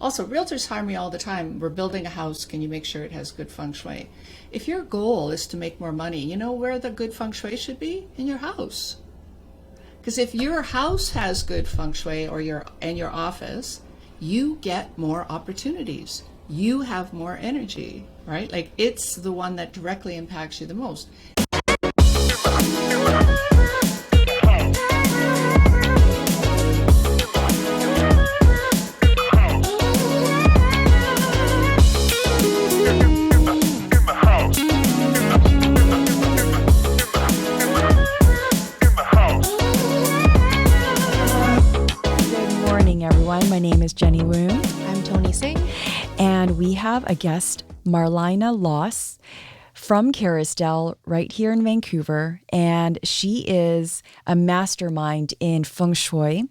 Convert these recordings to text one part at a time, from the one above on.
Also, realtors hire me all the time. We're building a house. Can you make sure it has good feng shui? If your goal is to make more money, you know where the good feng shui should be? In your house. Because if your house has good feng shui or your office, you get more opportunities. You have more energy, right? Like it's the one that directly impacts you the most. My name is Jenny Woon. I'm Tony Singh. And we have a guest, Marlyna Los from Kerrisdale, right here in Vancouver. And she is a mastermind in Feng Shui,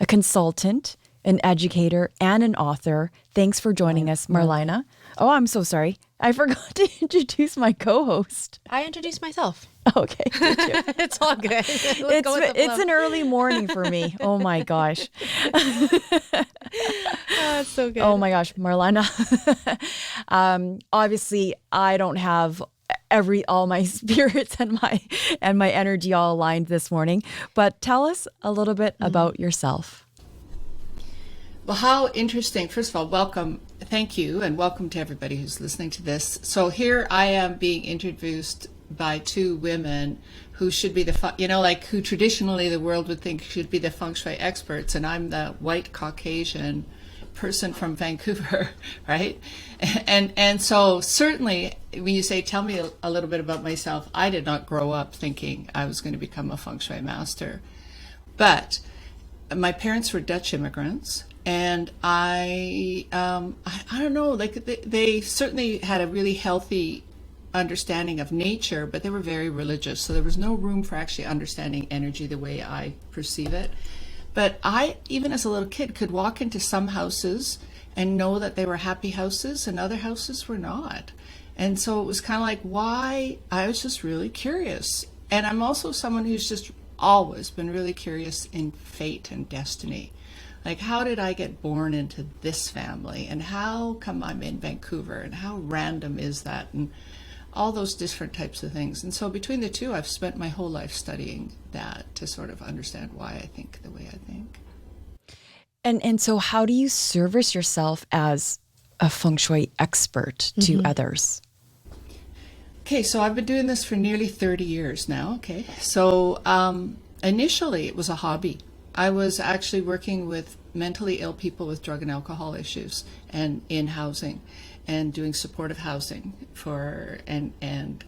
a consultant, an educator, and an author. Thanks for joining us, Marlyna. Oh, I'm so sorry. I forgot to introduce my co-host. I introduced myself. Okay. It's all good. It's an early morning for me. Oh my gosh. That's so good. Oh my gosh, Marlyna. Obviously, I don't have all my spirits and my energy all aligned this morning. But tell us a little bit about yourself. Well, how interesting. First of all, welcome. Thank you, and welcome to everybody who's listening to this. So here I am being introduced by two women who should be who traditionally the world would think should be the feng shui experts, and I'm the white Caucasian person from Vancouver, right? And so certainly when you say, tell me a little bit about myself, I did not grow up thinking I was going to become a feng shui master. But my parents were Dutch immigrants, and I don't know, like they certainly had a really healthy understanding of nature, but they were very religious. So there was no room for actually understanding energy the way I perceive it. But I, even as a little kid, could walk into some houses and know that they were happy houses and other houses were not. And so it was kind of like, why? I was just really curious. And I'm also someone who's just always been really curious in fate and destiny. Like, how did I get born into this family? And how come I'm in Vancouver? And how random is that? And all those different types of things. And so between the two, I've spent my whole life studying that to sort of understand why I think the way I think. And so how do you service yourself as a feng shui expert to others? Okay, so I've been doing this for nearly 30 years now. Okay, so initially it was a hobby. I was actually working with mentally ill people with drug and alcohol issues and in housing, and doing supportive housing for and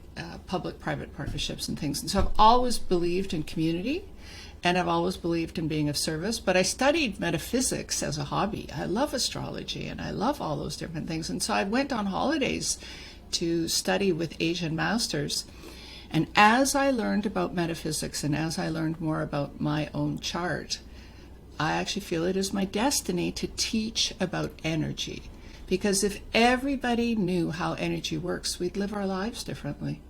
public-private partnerships and things. And so I've always believed in community, and I've always believed in being of service. But I studied metaphysics as a hobby. I love astrology, and I love all those different things. And so I went on holidays to study with Asian masters. And as I learned about metaphysics and as I learned more about my own chart, I actually feel it is my destiny to teach about energy. Because if everybody knew how energy works, we'd live our lives differently.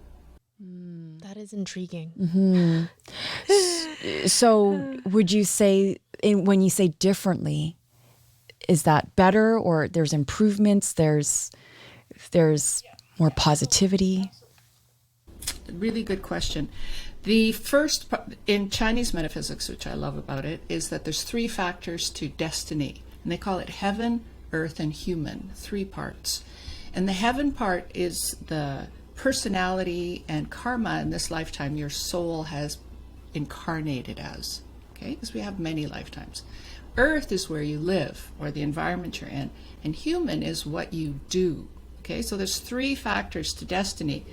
That is intriguing. Mm-hmm. So would you say, when you say differently, is that better, or there's improvements, there's more positivity? Really good question. The first, in Chinese metaphysics, which I love about it, is that there's three factors to destiny. And they call it heaven, earth, and human, three parts. And the heaven part is the personality and karma in this lifetime your soul has incarnated as, okay? Because we have many lifetimes. Earth is where you live, or the environment you're in. And human is what you do, okay? So there's three factors to destiny.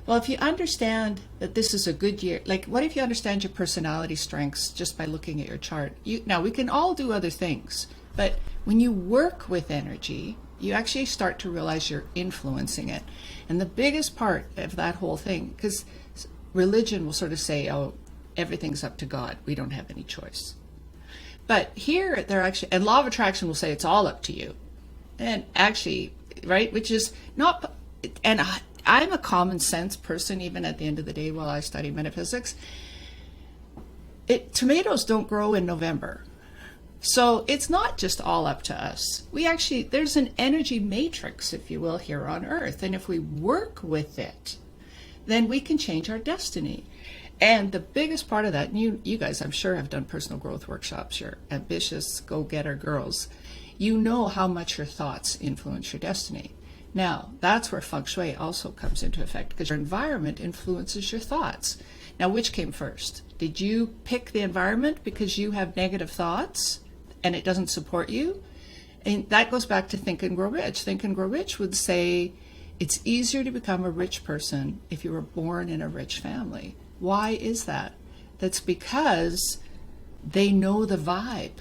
Well, if you understand that this is a good year, like what if you understand your personality strengths just by looking at your chart? Now, we can all do other things, but when you work with energy, you actually start to realize you're influencing it. And the biggest part of that whole thing, because religion will sort of say, oh, everything's up to God. We don't have any choice. But here, and law of attraction will say it's all up to you. And actually, right, which is not, and I'm a common sense person, even at the end of the day while I study metaphysics. Tomatoes don't grow in November. So it's not just all up to us. There's an energy matrix, if you will, here on Earth. And if we work with it, then we can change our destiny. And the biggest part of that, and you guys, I'm sure, have done personal growth workshops. You're ambitious, go-getter girls. You know how much your thoughts influence your destiny. Now, that's where Feng Shui also comes into effect, because your environment influences your thoughts. Now, which came first? Did you pick the environment because you have negative thoughts and it doesn't support you? And that goes back to Think and Grow Rich. Think and Grow Rich would say it's easier to become a rich person if you were born in a rich family. Why is that? That's because they know the vibe.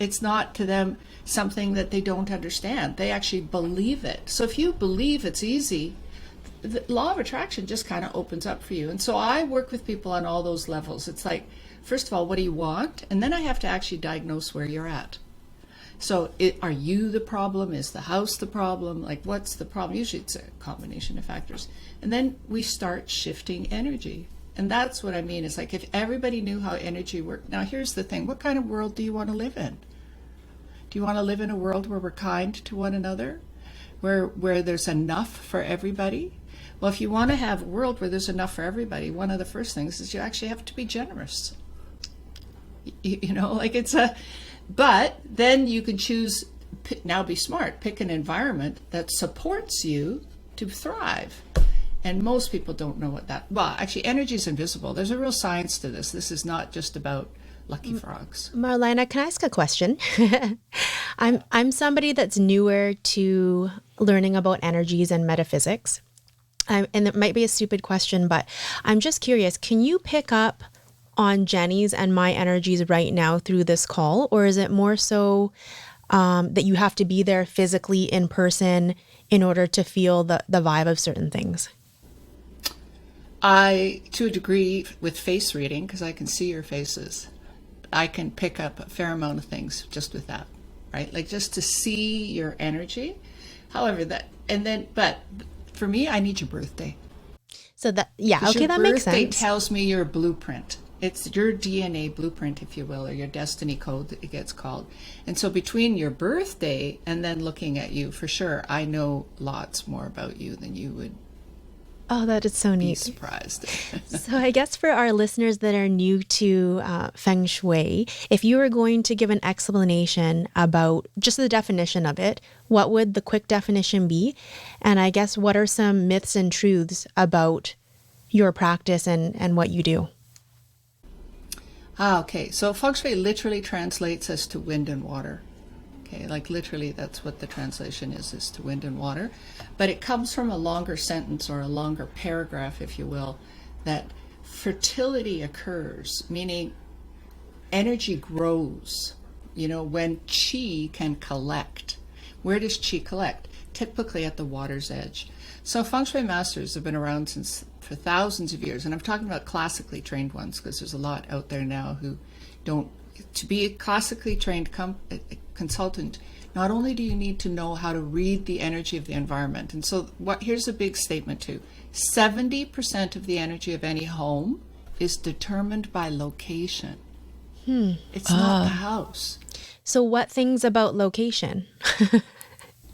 It's not to them something that they don't understand. They actually believe it. So if you believe it's easy, the law of attraction just kind of opens up for you. And so I work with people on all those levels. It's like, first of all, what do you want? And then I have to actually diagnose where you're at. So are you the problem? Is the house the problem? Like, what's the problem? Usually it's a combination of factors. And then we start shifting energy. And that's what I mean. It's like if everybody knew how energy worked. Now, here's the thing. What kind of world do you want to live in? Do you want to live in a world where we're kind to one another? Where there's enough for everybody? Well, if you want to have a world where there's enough for everybody, one of the first things is you actually have to be generous. You know, like but then you can choose, now be smart, pick an environment that supports you to thrive. And most people don't know what well, actually, energy is invisible. There's a real science to this. This is not just about lucky frogs. Marlyna, can I ask a question? I'm somebody that's newer to learning about energies and metaphysics. And it might be a stupid question, but I'm just curious, can you pick up on Jenny's and my energies right now through this call? Or is it more so that you have to be there physically in person in order to feel the vibe of certain things? To a degree, with face reading, because I can see your faces, I can pick up a fair amount of things just with that, right? Like just to see your energy. However, but for me, I need your birthday. So that, yeah, okay, that makes sense. Your birthday tells me your blueprint. It's your DNA blueprint, if you will, or your destiny code that it gets called. And so between your birthday and then looking at you, for sure, I know lots more about you than you would. Oh, that is so neat. Be surprised. So I guess for our listeners that are new to Feng Shui, if you were going to give an explanation about just the definition of it, what would the quick definition be? And I guess what are some myths and truths about your practice and what you do? Okay. So Feng Shui literally translates as to wind and water. Okay, like literally that's what the translation is to wind and water. But it comes from a longer sentence or a longer paragraph, if you will, that fertility occurs, meaning energy grows, when qi can collect. Where does qi collect? Typically at the water's edge. So Feng Shui masters have been around for thousands of years, and I'm talking about classically trained ones because there's a lot out there now who don't. To be a classically trained consultant, not only do you need to know how to read the energy of the environment, and so here's a big statement too. 70% of the energy of any home is determined by location. It's not the house. So what things about location?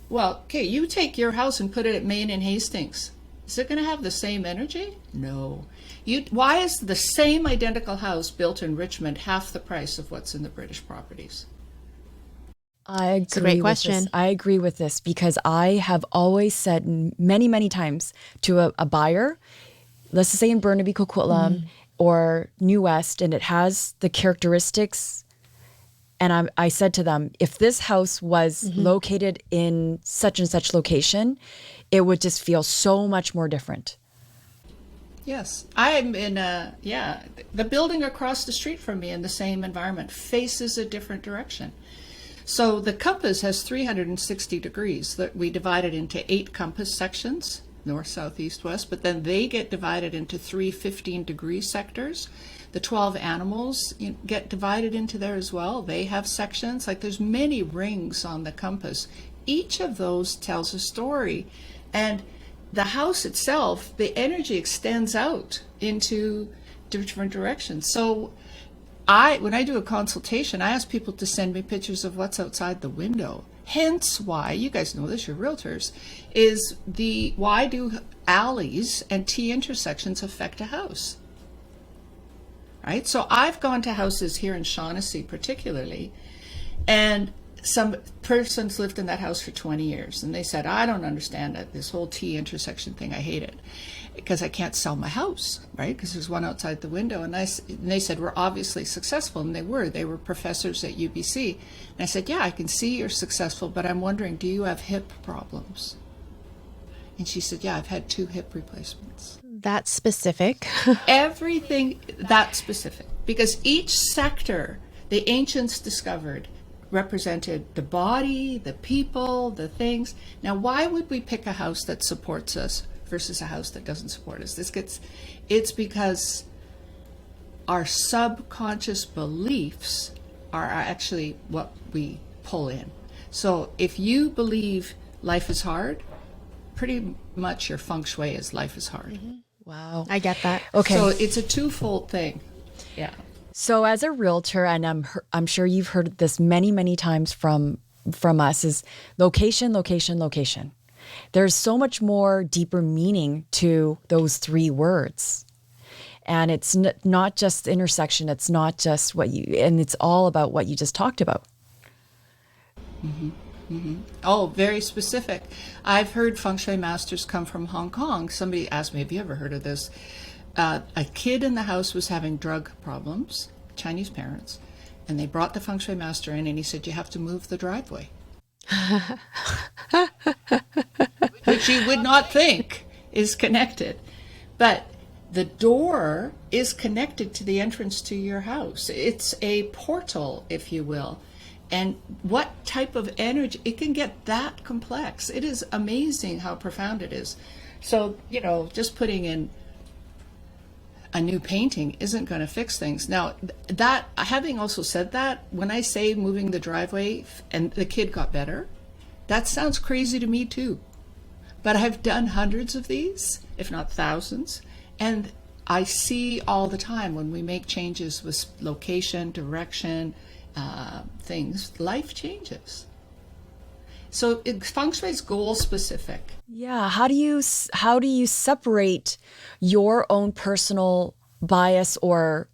Well, okay, you take your house and put it at Maine and Hastings. Is it going to have the same energy? No. Why is the same identical house built in Richmond half the price of what's in the British properties? I agree. It's a great question. I agree with this because I have always said many, many times to a buyer, let's just say in Burnaby, Coquitlam, or New West, and it has the characteristics. And I said to them, if this house was located in such and such location, it would just feel so much more different. Yes, I'm in the building across the street from me in the same environment faces a different direction. So the compass has 360 degrees that we divided into 8 compass sections, north, south, east, west, but then they get divided into 3 15-degree sectors. The 12 animals get divided into there as well. They have sections, like there's many rings on the compass. Each of those tells a story. And the house itself, the energy extends out into different directions. So when I do a consultation, I ask people to send me pictures of what's outside the window. Hence why, you guys know this, you're realtors, why do alleys and T intersections affect a house? Right? So I've gone to houses here in Shaughnessy particularly, and some persons lived in that house for 20 years, and they said, I don't understand it, this whole T intersection thing, I hate it, because I can't sell my house, right? Because there's one outside the window. And they said, we're obviously successful, and they were professors at UBC. And I said, yeah, I can see you're successful, but I'm wondering, do you have hip problems? And she said, yeah, I've had 2 hip replacements. That's specific. Everything that specific, because each sector the ancients discovered represented the body, the people, the things. Now, why would we pick a house that supports us versus a house that doesn't support us? It's because our subconscious beliefs are actually what we pull in. So if you believe life is hard, pretty much your feng shui is life is hard. Mm-hmm. Wow. I get that. Okay. So it's a twofold thing. Yeah. So as a realtor, and I'm sure you've heard this many, many times from us, is location, location, location. There's so much more deeper meaning to those 3 words. And it's not just intersection. It's not just and it's all about what you just talked about. Mm-hmm. Mm-hmm. Oh, very specific. I've heard feng shui masters come from Hong Kong. Somebody asked me, have you ever heard of this? A kid in the house was having drug problems, Chinese parents, and they brought the feng shui master in, and he said, you have to move the driveway. Which you would not think is connected. But the door is connected to the entrance to your house. It's a portal, if you will. And what type of energy, it can get that complex. It is amazing how profound it is. So, just putting in a new painting isn't going to fix things. Now, that, having also said that, when I say moving the driveway and the kid got better, that sounds crazy to me too. But I've done hundreds of these, if not thousands, and I see all the time when we make changes with location, direction, things, life changes. So feng shui is goal specific. Yeah. How do you separate your own personal bias or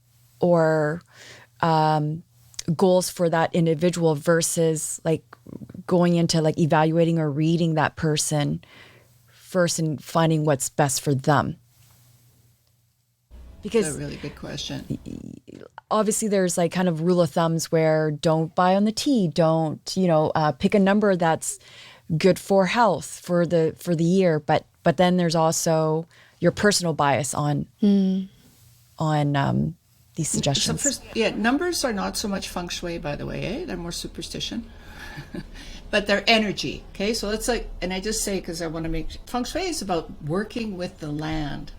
goals for that individual versus like going into like evaluating or reading that person first and finding what's best for them? Because that's a really good question. Obviously there's like kind of rule of thumbs where don't buy on the T, don't, pick a number that's good for health for the year. But then there's also your personal bias on these suggestions. So numbers are not so much feng shui, by the way, They're more superstition, but they're energy. Okay. So it's like, and I just say, cause I want to make feng shui is about working with the land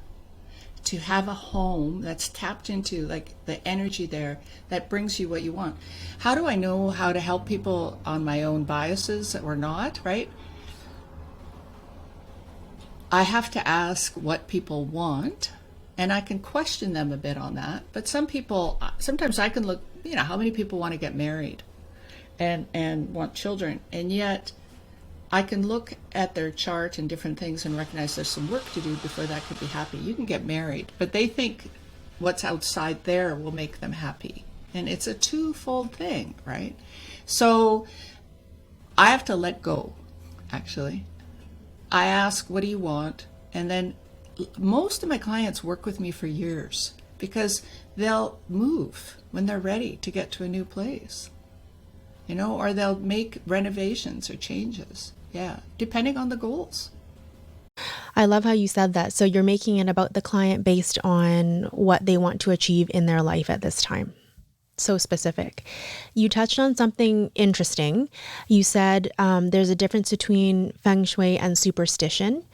to have a home that's tapped into like the energy there that brings you what you want. How do I know how to help people on my own biases or not, right? I have to ask what people want, and I can question them a bit on that. But sometimes I can look, how many people want to get married and want children, and yet I can look at their chart and different things and recognize there's some work to do before that could be happy. You can get married, but they think what's outside there will make them happy. And it's a twofold thing, right? So I have to let go, actually. I ask, what do you want? And then most of my clients work with me for years because they'll move when they're ready to get to a new place, or they'll make renovations or changes. Yeah, depending on the goals. I love how you said that. So you're making it about the client based on what they want to achieve in their life at this time. So specific. You touched on something interesting. You said there's a difference between feng shui and superstition.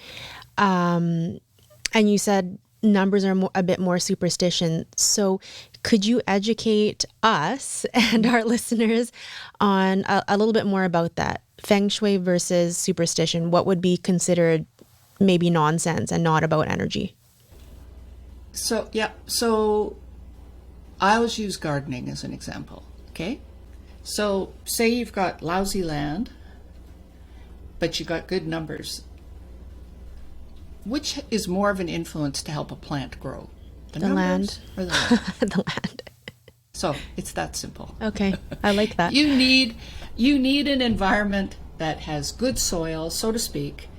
And you said numbers are a bit more superstition. So could you educate us and our listeners on a little bit more about that? Feng shui versus superstition. What would be considered maybe nonsense and not about energy? So I always use gardening as an example, okay? So say you've got lousy land, but you got good numbers. Which is more of an influence to help a plant grow? The land. Or the land? The land. So it's that simple. Okay, I like that. You need an environment that has good soil, so to speak,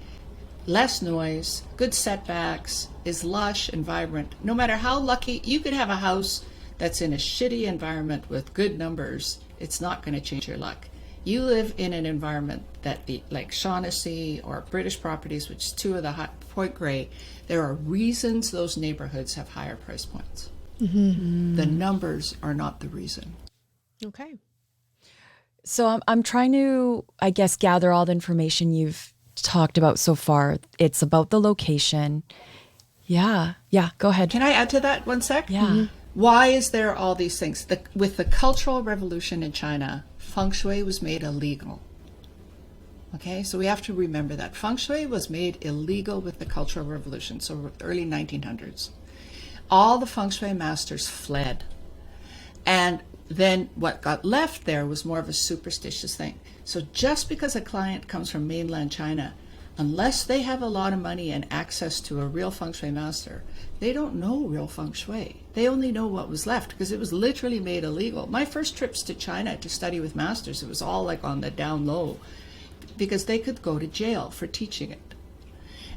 less noise, good setbacks, is lush and vibrant. No matter how lucky, you could have a house that's in a shitty environment with good numbers, it's not going to change your luck. You live in an environment that, like Shaughnessy or British Properties, which is two of the Point Grey, there are reasons those neighborhoods have higher price points. Mm-hmm. The numbers are not the reason. Okay. So I'm trying to, I guess, gather all the information you've talked about so far. It's about the location. Yeah, go ahead. Can I add to that 1 sec? Yeah. Mm-hmm. Why is there all these things? With the Cultural Revolution in China, Feng Shui was made illegal. Okay, so we have to remember that. Feng Shui was made illegal with the Cultural Revolution, so early 1900s. All the Feng Shui masters fled. And then what got left there was more of a superstitious thing. So just because a client comes from mainland China, unless they have a lot of money and access to a real Feng Shui master, they don't know real Feng Shui. They only know what was left because it was literally made illegal. My first trips to China to study with masters, it was all like on the down low because they could go to jail for teaching it.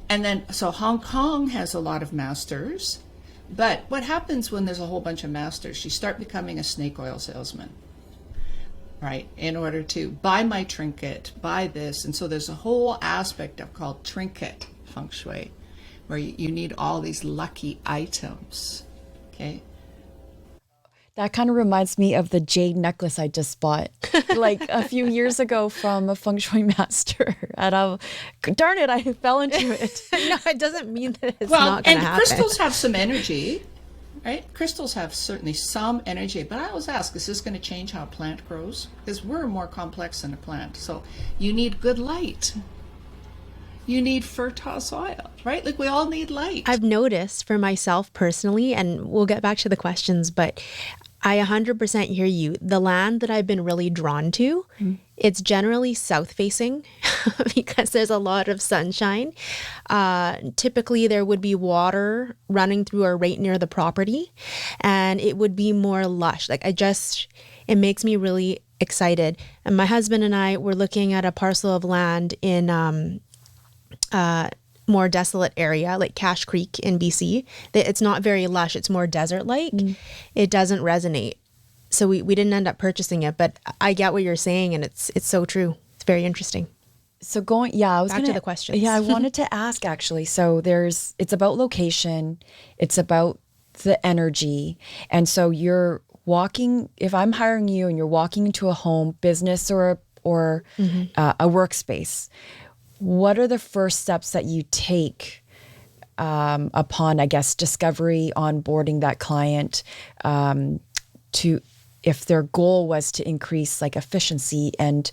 And then, so Hong Kong has a lot of masters, but what happens when there's a whole bunch of masters? You start becoming a snake oil salesman, right? In order to buy my trinket, buy this. And so there's a whole aspect of called trinket Feng Shui, where you need all these lucky items, okay? That kind of reminds me of the Jade necklace I just bought like a few years ago from a Feng Shui master. And darn it, I fell into it. No, it doesn't mean that it's not going to happen. And crystals have some energy, right? Crystals have certainly some energy, but I always ask, is this going to change how a plant grows? Because we're more complex than a plant. So you need good light. You need fertile soil, right? Like we all need light. I've noticed for myself personally, and we'll get back to the questions, but I 100% hear you. The land that I've been really drawn to, it's generally south facing because there's a lot of sunshine. Typically there would be water running through or right near the property, and it would be more lush. Like it makes me really excited. And my husband and I were looking at a parcel of land in more desolate area like Cache Creek in BC. It's not very lush. It's more desert-like. It doesn't resonate. So we didn't end up purchasing it, but I get what you're saying, and it's so true. It's very interesting. So I was back to the questions. Yeah, I wanted to ask actually. So it's about location, it's about the energy, and so you're walking. If I'm hiring you and you're walking into a home, business or a workspace, what are the first steps that you take upon, I guess, discovery, onboarding that client if their goal was to increase like efficiency and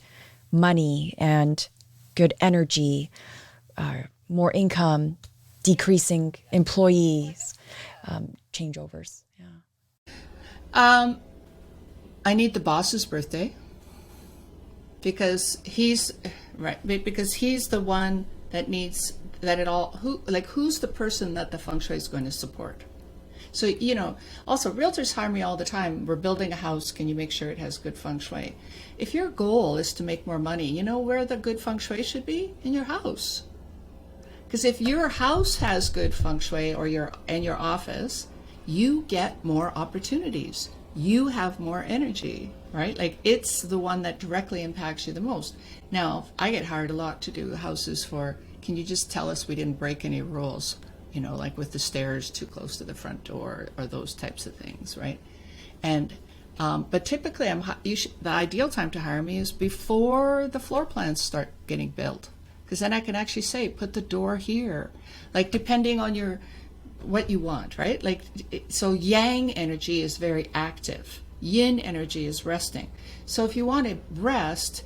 money and good energy, more income, decreasing employees, changeovers? Yeah. I need the boss's birthday because he's the one that needs that it all. Who's the person that the Feng Shui is going to support? So, also realtors hire me all the time. We're building a house. Can you make sure it has good Feng Shui? If your goal is to make more money, you know where the good Feng Shui should be? In your house. Because if your house has good Feng Shui or your office, you get more opportunities. You have more energy, right? Like it's the one that directly impacts you the most. Now, I get hired a lot to do houses for, can you just tell us we didn't break any rules? Like with the stairs too close to the front door or those types of things, right? And but typically, the ideal time to hire me is before the floor plans start getting built, because then I can actually say, put the door here, like depending on what you want, right? Like so, Yang energy is very active. Yin energy is resting. So if you want to rest,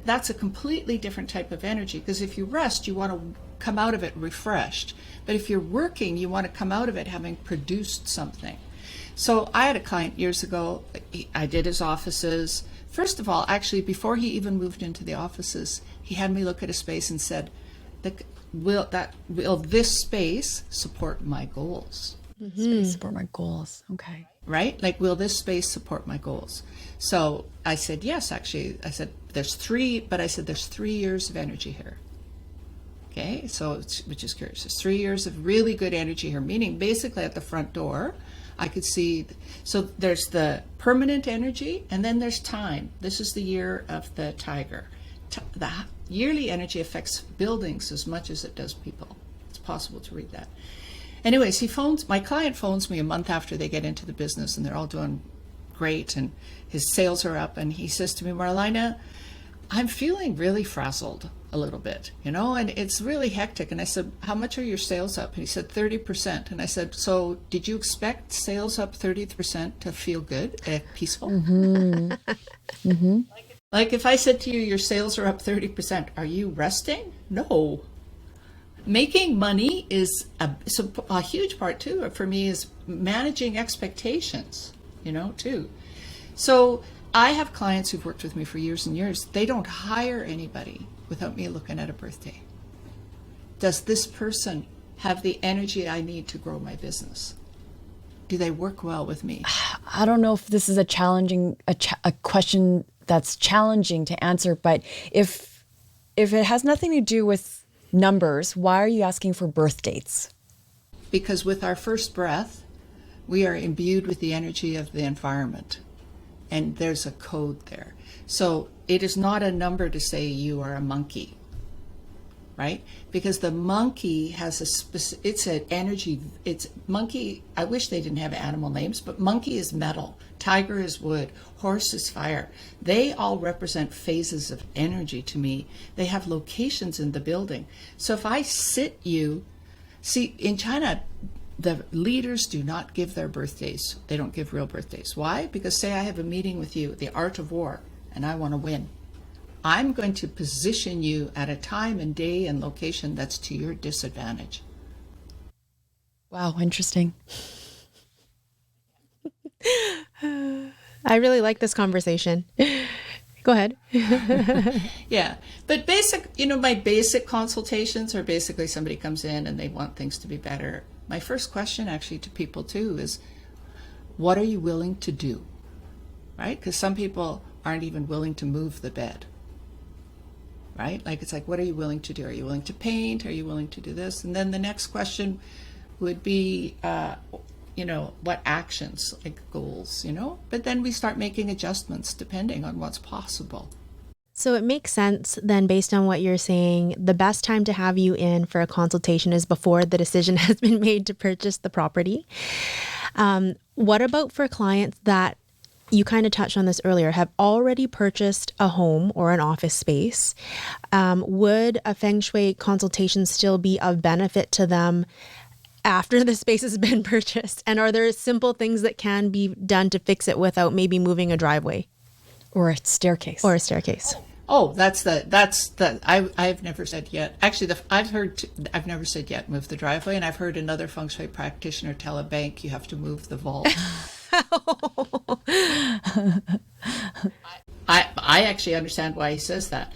that's a completely different type of energy, because if you rest, you want to come out of it refreshed. But if you're working, you want to come out of it having produced something. So I had a client years ago. I did his offices. First of all, actually, before he even moved into the offices, he had me look at a space and said, will this space support my goals? Space support my goals. Okay. Right? Like, will this space support my goals? So I said, yes, actually. I said, there's 3 years of energy here. Okay, so which is curious. There's 3 years of really good energy here, meaning basically at the front door, I could see. So there's the permanent energy, and then there's time. This is the year of the tiger. The yearly energy affects buildings as much as it does people. It's possible to read that. Anyways, my client phones me a month after they get into the business, and they're all doing great, and his sales are up, and he says to me, Marlyna, I'm feeling really frazzled a little bit, and it's really hectic. And I said, how much are your sales up? And he said, 30%. And I said, so did you expect sales up 30% to feel good, peaceful? Like if I said to you, your sales are up 30%, are you resting? No. Making money is a huge part too, for me, is managing expectations, too. So I have clients who've worked with me for years and years. They don't hire anybody without me looking at a birthday. Does this person have the energy I need to grow my business? Do they work well with me? I don't know if this is a question that's challenging to answer, but if it has nothing to do with numbers, why are you asking for birth dates? Because with our first breath, we are imbued with the energy of the environment. And there's a code there. So it is not a number to say you are a monkey, right? Because the monkey has it's an energy, it's monkey, I wish they didn't have animal names, but monkey is metal, tiger is wood, horse is fire. They all represent phases of energy to me. They have locations in the building. So if I sit you, see, in China, the leaders do not give their birthdays. They don't give real birthdays. Why? Because say I have a meeting with you, the art of war, and I want to win. I'm going to position you at a time and day and location that's to your disadvantage. Wow, interesting. I really like this conversation. Go ahead. Yeah. But my basic consultations are basically somebody comes in and they want things to be better. My first question actually to people too is, what are you willing to do? Right? Because some people aren't even willing to move the bed. Right? Like, it's like, what are you willing to do? Are you willing to paint? Are you willing to do this? And then the next question would be, what actions, like goals, But then we start making adjustments depending on what's possible. So it makes sense then, based on what you're saying, the best time to have you in for a consultation is before the decision has been made to purchase the property. What about for clients that, you kind of touched on this earlier, have already purchased a home or an office space? Would a Feng Shui consultation still be of benefit to them after the space has been purchased? And are there simple things that can be done to fix it without maybe moving a driveway? Or a staircase. Oh, I've never said yet. Actually, I've never said yet move the driveway, and I've heard another Feng Shui practitioner tell a bank you have to move the vault. I actually understand why he says that.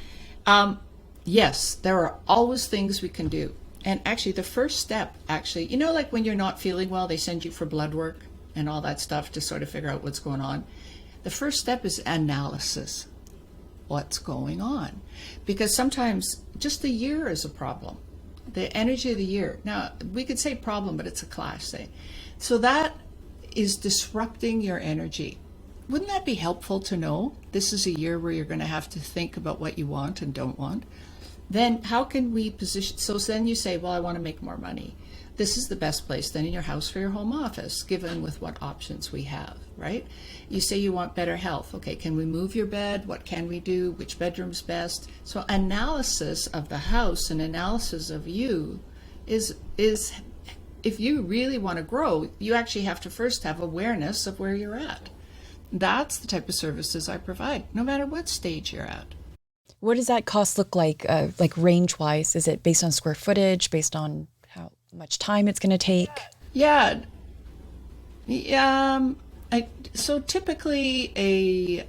Yes, there are always things we can do. And actually, the first step, like when you're not feeling well, they send you for blood work and all that stuff to sort of figure out what's going on. The first step is analysis. What's going on? Because sometimes just the year is a problem. The energy of the year. Now, we could say problem, but it's a clash, say. So that is disrupting your energy. Wouldn't that be helpful to know? This is a year where you're going to have to think about what you want and don't want. Then how can we position? So then you say, well, I want to make more money. This is the best place then in your house for your home office, given with what options we have, right? You say you want better health. Okay, can we move your bed? What can we do? Which bedroom's best? So analysis of the house and analysis of you is if you really want to grow, you actually have to first have awareness of where you're at. That's the type of services I provide, no matter what stage you're at. What does that cost look like range-wise? Is it based on square footage, based on how much time it's going to take? Yeah. Yeah, so typically an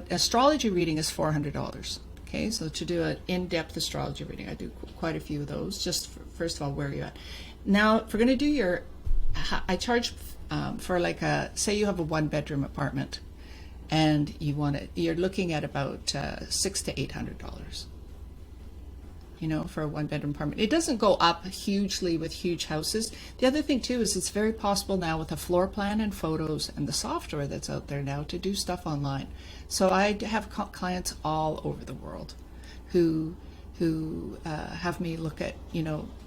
astrology reading is $400. Okay, so to do an in-depth astrology reading, I do quite a few of those. Just first of all, where are you at? Now, if we're going to do I charge for like say you have a one-bedroom apartment, and you're looking at about $600 to $800. For a one-bedroom apartment. It doesn't go up hugely with huge houses. The other thing too is it's very possible now with a floor plan and photos and the software that's out there now to do stuff online. So I have clients all over the world who have me look at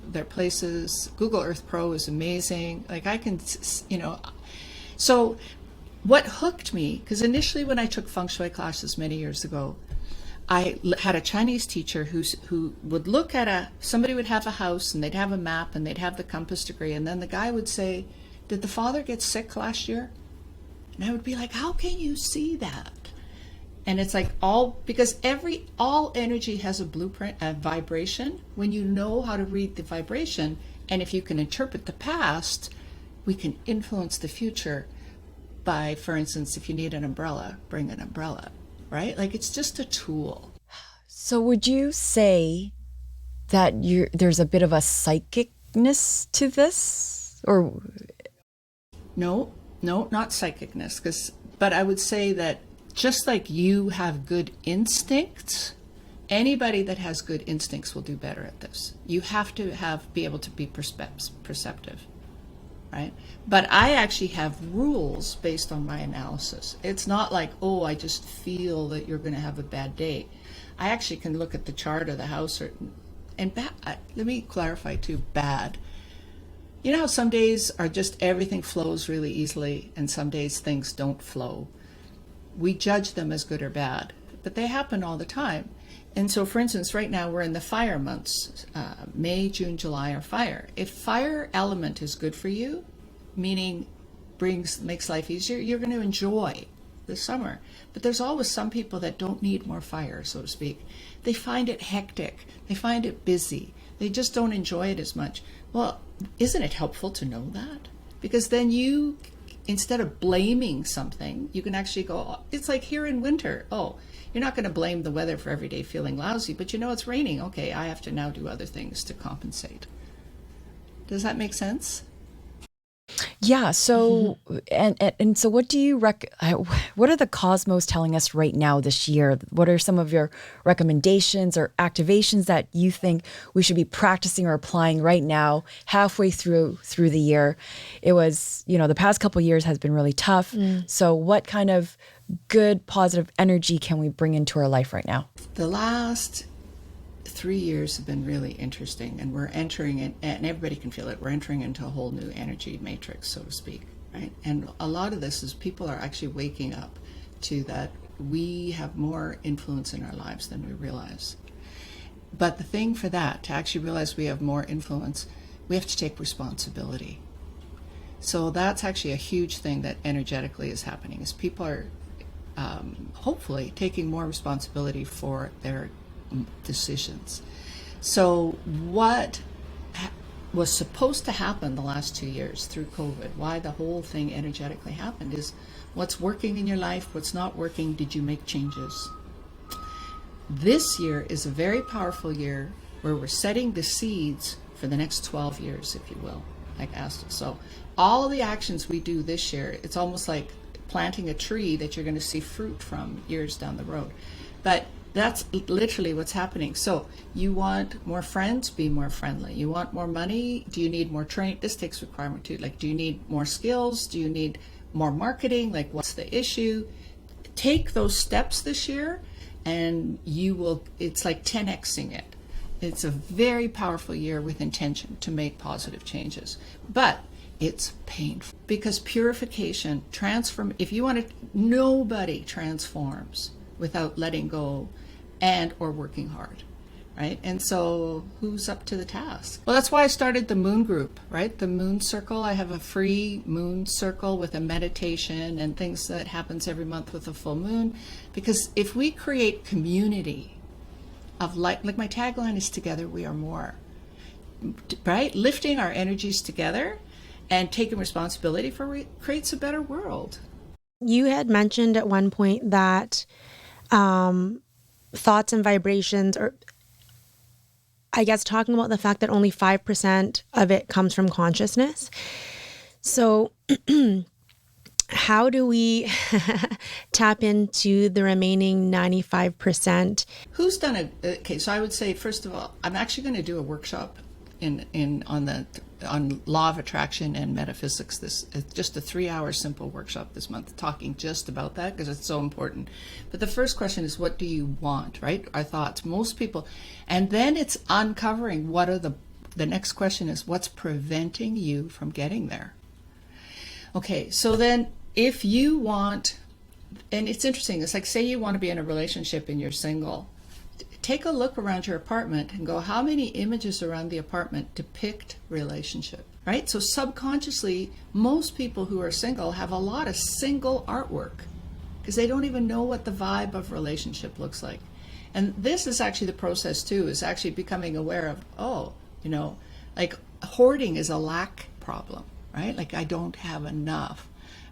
their places. Google Earth Pro is amazing. Like I can so what hooked me, because initially when I took Feng Shui classes many years ago, I had a Chinese teacher who would look at somebody would have a house and they'd have a map and they'd have the compass degree, and then the guy would say, "Did the father get sick last year?" And I would be like, "How can you see that?" And it's like because all energy has a blueprint, a vibration. When you know how to read the vibration, and if you can interpret the past, we can influence the future by, for instance, if you need an umbrella, bring an umbrella. Right? Like it's just a tool. So would you say that there's a bit of a psychicness to this? Or No, not psychicness, but I would say that just like you have good instincts, anybody that has good instincts will do better at this. You have to be able to be perceptive. Right? But I actually have rules based on my analysis. It's not like, oh, I just feel that you're going to have a bad day. I actually can look at the chart of the house and let me clarify too, bad. You know how some days are just everything flows really easily and some days things don't flow. We judge them as good or bad, but they happen all the time. And so, for instance, right now we're in the fire months. May, June, July are fire. If fire element is good for you, meaning makes life easier, you're going to enjoy the summer. But there's always some people that don't need more fire, so to speak. They find it hectic. They find it busy. They just don't enjoy it as much. Well, isn't it helpful to know that? Because then instead of blaming something, you can actually go, it's like here in winter. Oh, you're not going to blame the weather for every day feeling lousy, but it's raining. Okay, I have to now do other things to compensate. Does that make sense? Yeah. So, and so what do you what are the cosmos telling us right now this year? What are some of your recommendations or activations that you think we should be practicing or applying right now, halfway through the year? It was, the past couple of years has been really tough. So what kind of good, positive energy can we bring into our life right now? The last 3 years have been really interesting, and we're entering it, and everybody can feel it. We're entering into a whole new energy matrix, so to speak, right? And a lot of this is people are actually waking up to that we have more influence in our lives than we realize. But the thing for that, to actually realize we have more influence, we have to take responsibility. So that's actually a huge thing that energetically is happening, is people are hopefully taking more responsibility for their decisions. So what was supposed to happen the last 2 years through COVID, why the whole thing energetically happened, is what's working in your life, what's not working, did you make changes? This year is a very powerful year where we're setting the seeds for the next 12 years, if you will, like Asta. So all the actions we do this year, it's almost like planting a tree that you're going to see fruit from years down the road. But that's literally what's happening. So you want more friends, be more friendly. You want more money, do you need more training? This takes requirement too. Like, do you need more skills? Do you need more marketing? Like, what's the issue? Take those steps this year and it's like 10xing it. It's a very powerful year with intention to make positive changes. But it's painful because purification, nobody transforms without letting go and or working hard, right? And so who's up to the task? Well, that's why I started the Moon Group, right? The Moon Circle. I have a free Moon Circle with a meditation and things that happens every month with a full moon. Because if we create community of light, like my tagline is together we are more, right? Lifting our energies together and taking responsibility for it creates a better world. You had mentioned at one point that thoughts and vibrations, or I guess talking about the fact that only 5% of it comes from consciousness. So how do we tap into the remaining 95%? Who's done it? Okay, so I would say, first of all, I'm actually going to do a workshop on law of attraction and metaphysics. This is just a 3-hour simple workshop this month, talking just about that because it's so important. But the first question is, what do you want, right? Our thoughts. Most people, and then it's uncovering what are the next question is, what's preventing you from getting there? Okay, so then if you want, and it's interesting, it's like, say you want to be in a relationship and you're single. Take a look around your apartment and go, how many images around the apartment depict relationship, right? So subconsciously, most people who are single have a lot of single artwork because they don't even know what the vibe of relationship looks like. And this is actually the process too, is actually becoming aware of, oh, like hoarding is a lack problem, right? Like I don't have enough.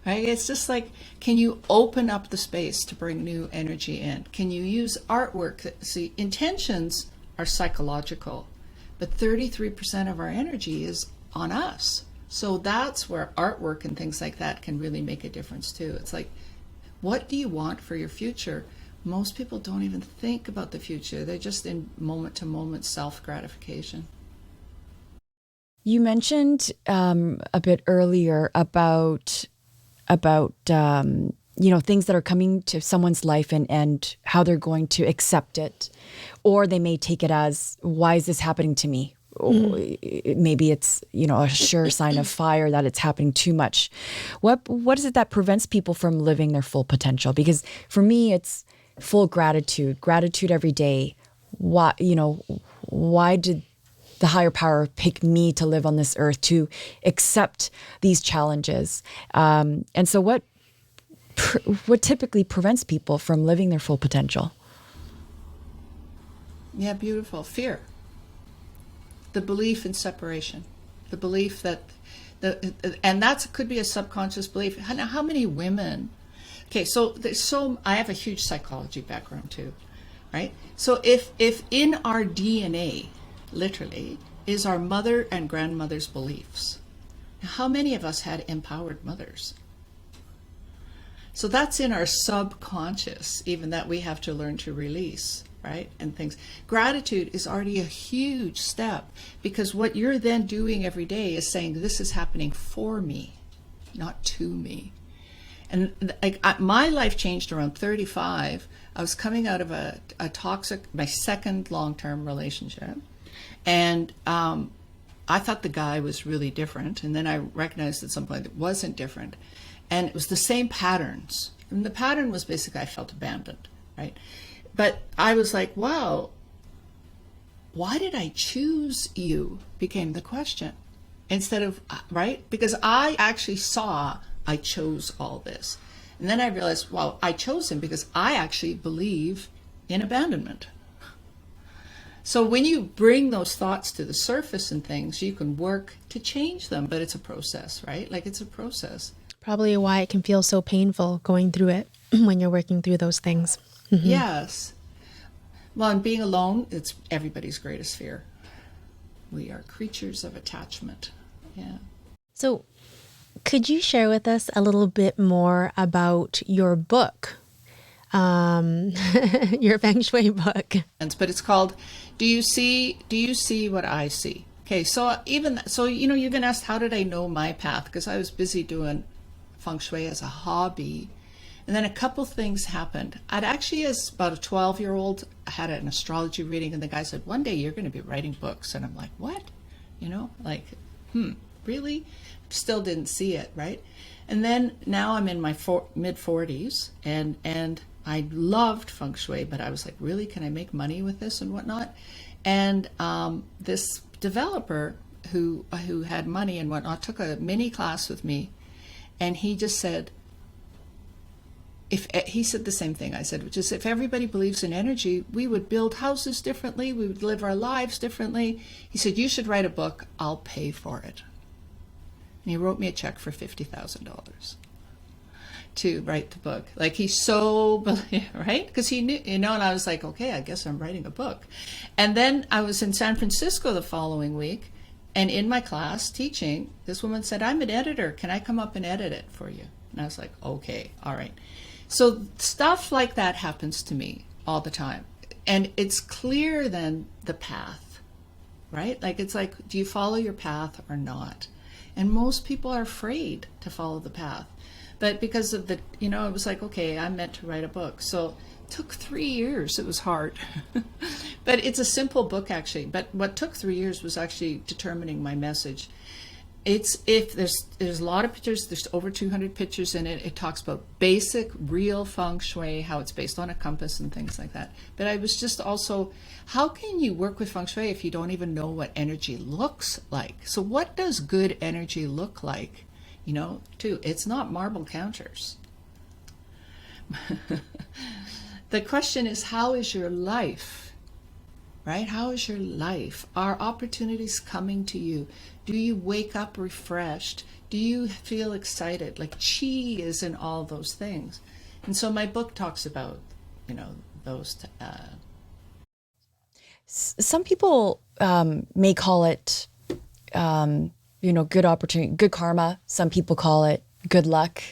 Right? It's just like, can you open up the space to bring new energy in? Can you use artwork? See, intentions are psychological, but 33% of our energy is on us. So that's where artwork and things like that can really make a difference too. It's like, what do you want for your future? Most people don't even think about the future. They're just in moment-to-moment self-gratification. You mentioned a bit earlier about things that are coming to someone's life and how they're going to accept it, or they may take it as, why is this happening to me? Maybe it's a sure sign of fire that it's happening too much. What is it that prevents people from living their full potential? Because for me, it's full gratitude every day. Why did the higher power pick me to live on this earth, to accept these challenges? And so what typically prevents people from living their full potential? Yeah, beautiful. Fear. The belief in separation. The belief that, and that could be a subconscious belief. How many women, okay, so I have a huge psychology background too, right? So if in our DNA, literally, is our mother and grandmother's beliefs. How many of us had empowered mothers? So that's in our subconscious, even that we have to learn to release, right? And things. Gratitude is already a huge step, because what you're then doing every day is saying, this is happening for me, not to me. And my life changed around 35. I was coming out of a toxic, my second long-term relationship. And I thought the guy was really different. And then I recognized at some point it wasn't different. And it was the same patterns. And the pattern was basically I felt abandoned, right? But I was like, wow, why did I choose you became the question. Instead of, right? Because I actually saw I chose all this. And then I realized, well, I chose him because I actually believe in abandonment. So when you bring those thoughts to the surface and things, you can work to change them, but it's a process, right? Like it's a process. Probably why it can feel so painful going through it when you're working through those things. Mm-hmm. Yes. Well, and being alone, it's everybody's greatest fear. We are creatures of attachment. Yeah. So could you share with us a little bit more about your book? Your Feng Shui book. But it's called Do You See What I See? Okay, so you've been asked, how did I know my path? Because I was busy doing Feng Shui as a hobby. And then a couple things happened. I'd actually, as about a 12-year-old, had an astrology reading, and the guy said, one day you're going to be writing books. And I'm like, what? Really? Still didn't see it, right? And then now I'm in my mid-40s, and I loved Feng Shui, but I was like, really, can I make money with this and whatnot? And this developer who had money and whatnot took a mini class with me, and he just said, he said the same thing I said, which is, if everybody believes in energy, we would build houses differently, we would live our lives differently. He said, you should write a book, I'll pay for it. And he wrote me a check for $50,000 to write the book. Like, he's so, right? Because he knew, and I was like, okay, I guess I'm writing a book. And then I was in San Francisco the following week, and in my class teaching, this woman said, I'm an editor. Can I come up and edit it for you? And I was like, okay, all right. So stuff like that happens to me all the time. And it's clear then the path, right? Like, it's like, do you follow your path or not? And most people are afraid to follow the path. But because of the, it was like, okay, I'm meant to write a book. So it took 3 years. It was hard. But it's a simple book, actually. But what took 3 years was actually determining my message. There's a lot of pictures. There's over 200 pictures in it. It talks about basic, real Feng Shui, how it's based on a compass and things like that. But I was just also, how can you work with Feng Shui if you don't even know what energy looks like? So what does good energy look like? Too, it's not marble counters. The question is, how is your life? Right? How is your life? Are opportunities coming to you? Do you wake up refreshed? Do you feel excited? Like, chi is in all those things. And so my book talks about, those. Some people may call it, good opportunity, good karma. Some people call it good luck,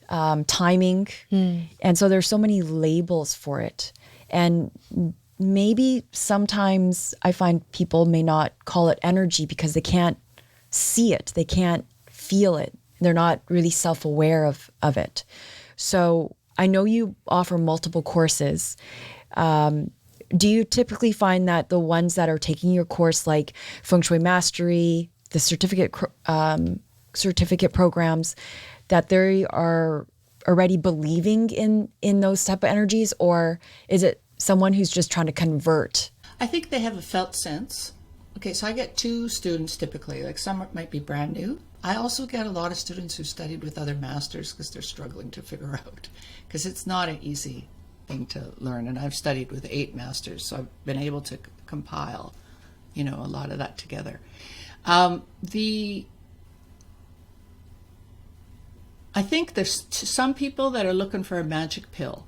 timing. And so there's so many labels for it. And maybe sometimes I find people may not call it energy because they can't see it. They can't feel it. They're not really self-aware of it. So I know you offer multiple courses. Do you typically find that the ones that are taking your course, like Feng Shui Mastery, the certificate programs, that they are already believing in those type of energies, or is it someone who's just trying to convert? I think they have a felt sense. Okay, so I get 2 students typically, like some might be brand new. I also get a lot of students who studied with other masters because they're struggling to figure out, because it's not an easy thing to learn. And I've studied with 8 masters, so I've been able to compile, a lot of that together. I think there's some people that are looking for a magic pill.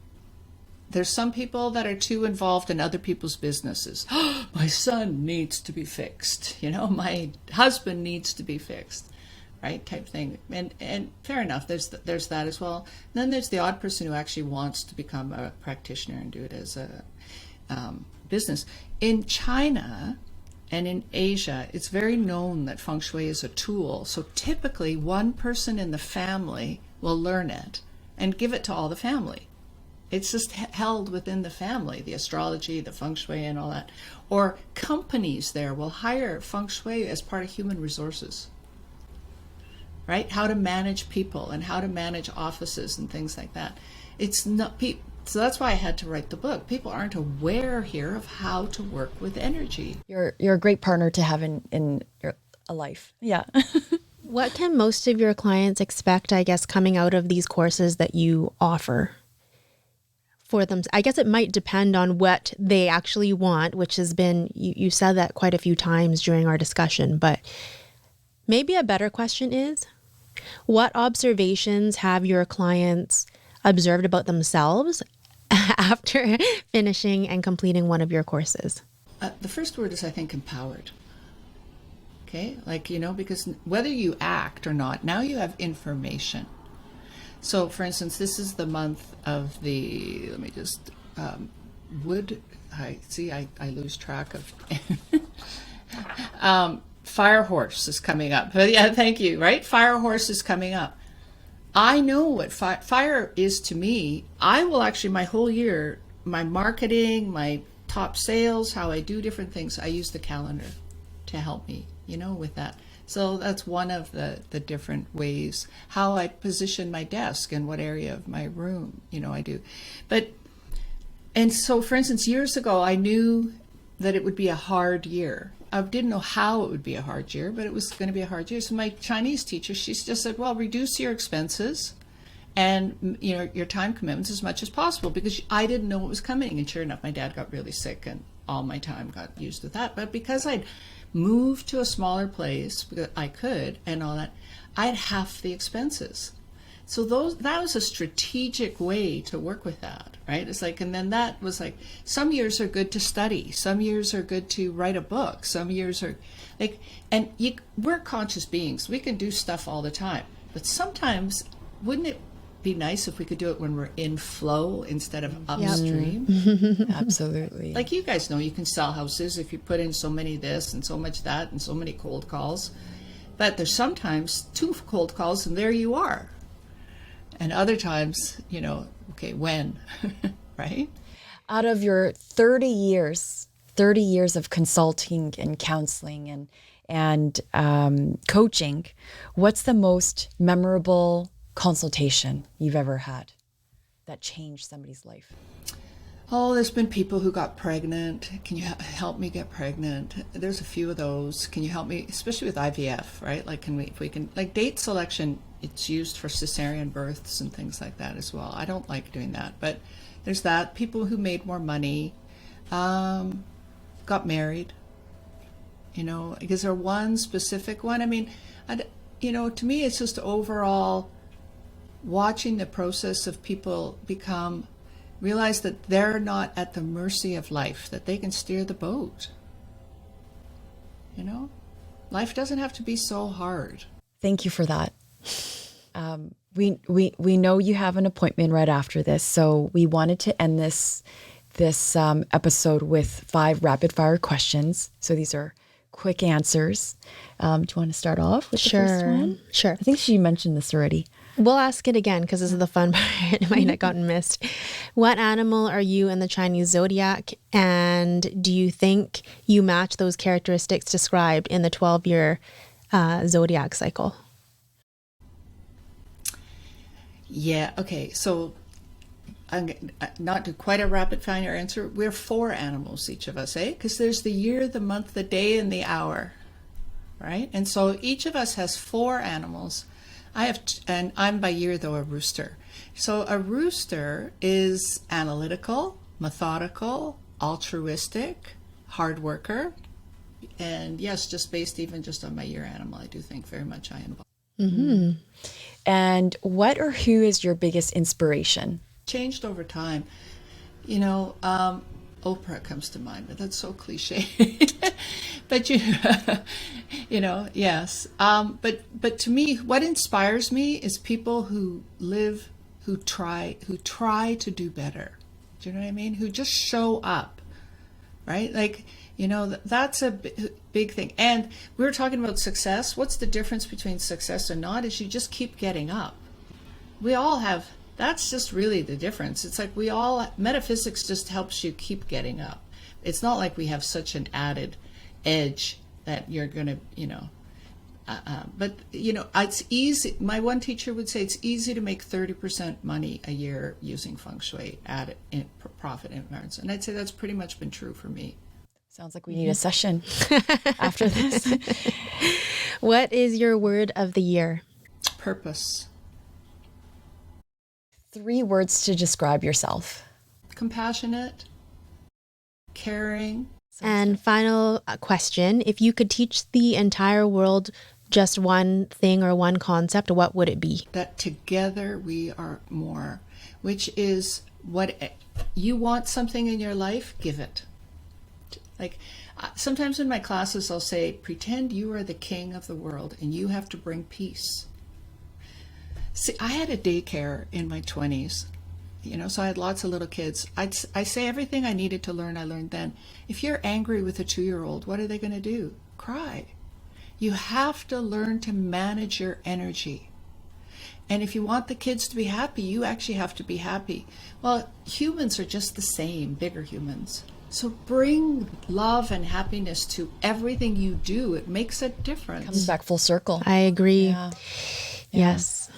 There's some people that are too involved in other people's businesses. My son needs to be fixed. My husband needs to be fixed, right? Type thing. And fair enough. There's that as well. And then there's the odd person who actually wants to become a practitioner and do it as a business. In China and in Asia, it's very known that Feng Shui is a tool. So typically one person in the family will learn it and give it to all the family. It's just held within the family, the astrology, the Feng Shui and all that. Or companies there will hire Feng Shui as part of human resources, right? How to manage people and how to manage offices and things like that. It's not, so that's why I had to write the book. People aren't aware here of how to work with energy. You're a great partner to have in your a life. Yeah. What can most of your clients expect, I guess, coming out of these courses that you offer for them? I guess it might depend on what they actually want, which has been, you said that quite a few times during our discussion, but maybe a better question is, what observations have your clients observed about themselves after finishing and completing one of your courses? The first word is, I think, empowered. Okay, because whether you act or not, now you have information. So, for instance, this is the month of the, let me just, I lose track of, Fire Horse is coming up. But yeah, thank you, right? Fire Horse is coming up. I know what fire is to me. I will actually, my whole year, my marketing, my top sales, how I do different things, I use the calendar to help me, with that. So that's one of the different ways, how I position my desk and what area of my room, I do. And so, for instance, years ago, I knew that it would be a hard year. I didn't know how it would be a hard year, but it was going to be a hard year. So my Chinese teacher, she just said, well, reduce your expenses and your time commitments as much as possible, because I didn't know what was coming. And sure enough, my dad got really sick and all my time got used with that. But because I'd move to a smaller place because I could and all that, I had half the expenses. So that was a strategic way to work with that, right? It's like, and then that was like, some years are good to study, some years are good to write a book, some years are like, and we're conscious beings. We can do stuff all the time, but sometimes wouldn't it be nice if we could do it when we're in flow instead of upstream? Absolutely. Like you guys know, you can sell houses if you put in so many this and so much that and so many cold calls. But there's sometimes 2 cold calls and there you are. And other times, okay, when, right? Out of your 30 years of consulting and counseling and coaching, what's the most memorable consultation you've ever had that changed somebody's life? Oh, there's been people who got pregnant. Can you help me get pregnant? There's a few of those. Can you help me, especially with IVF, right? Like, if we can, like date selection, it's used for cesarean births and things like that as well. I don't like doing that, but there's that. People who made more money, got married, is there one specific one? I mean, to me, it's just overall watching the process of people realize that they're not at the mercy of life, that they can steer the boat. Life doesn't have to be so hard. Thank you for that. We know you have an appointment right after this, so we wanted to end this episode with 5 rapid fire questions. So these are quick answers. Do you want to start off with the first one? Sure. I think she mentioned this already. We'll ask it again because this is the fun part. It might have gotten missed. What animal are you in the Chinese zodiac? And do you think you match those characteristics described in the 12-year zodiac cycle? Yeah, okay. So I'm not do quite a rapid fire answer. We're 4 animals, each of us, Because there's the year, the month, the day, and the hour, right? And so each of us has 4 animals. And I'm by year, though, a rooster. So a rooster is analytical, methodical, altruistic, hard worker. And yes, just based even just on my year animal, I do think very much I am. Mm-hmm. And what or who is your biggest inspiration? Changed over time. Oprah comes to mind, but that's so cliche. But yes. But to me, what inspires me is people who try to do better. Do you know what I mean? Who just show up, right? Like, that's a big thing. And we were talking about success. What's the difference between success and not? Is you just keep getting up. We all have. That's just really the difference. It's like metaphysics just helps you keep getting up. It's not like we have such an added edge that you're going to, but it's easy. My one teacher would say it's easy to make 30% money a year using Feng Shui in profit and margins. And I'd say that's pretty much been true for me. Sounds like we need a session after this. What is your word of the year? Purpose. 3 words to describe yourself. Compassionate, caring. And final question, if you could teach the entire world just one thing or one concept, what would it be? That together we are more, which is what you want something in your life, give it. Like sometimes in my classes, I'll say, pretend you are the king of the world and you have to bring peace. See, I had a daycare in my 20s, so I had lots of little kids. I say everything I needed to learn, I learned then. If you're angry with a 2-year-old, what are they going to do? Cry. You have to learn to manage your energy. And if you want the kids to be happy, you actually have to be happy. Well, humans are just the same, bigger humans. So bring love and happiness to everything you do. It makes a difference. Comes back full circle. I agree. Yeah. Yes.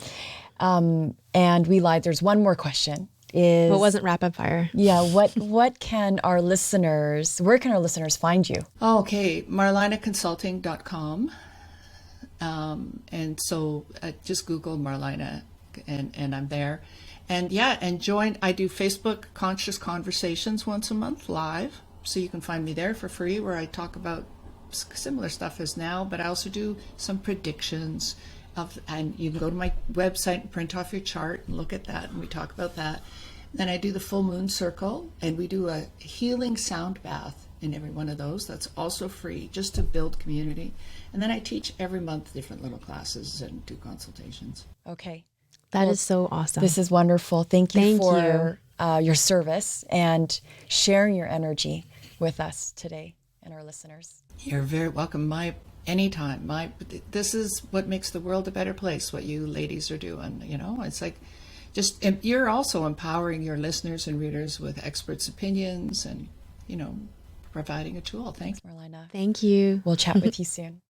And we lied. There's one more question. What wasn't rapid fire? Yeah. Where can our listeners find you? Oh, okay. MarlynaConsulting.com. And so just Google Marlyna and I'm there. And I do Facebook Conscious Conversations once a month live. So you can find me there for free where I talk about similar stuff as now, but I also do some predictions and you can go to my website and print off your chart and look at that, and we talk about that. Then I do the full moon circle, and we do a healing sound bath in every one of those. That's also free, just to build community. And then I teach every month different little classes and do consultations. Okay. That is so awesome. This is wonderful. Thank you for your service and sharing your energy with us today and our listeners. You're very welcome. Anytime. This is what makes the world a better place, what you ladies are doing. It's like you're also empowering your listeners and readers with experts' opinions and, providing a tool. Thanks, Marlyna. Thank you. We'll chat with you soon.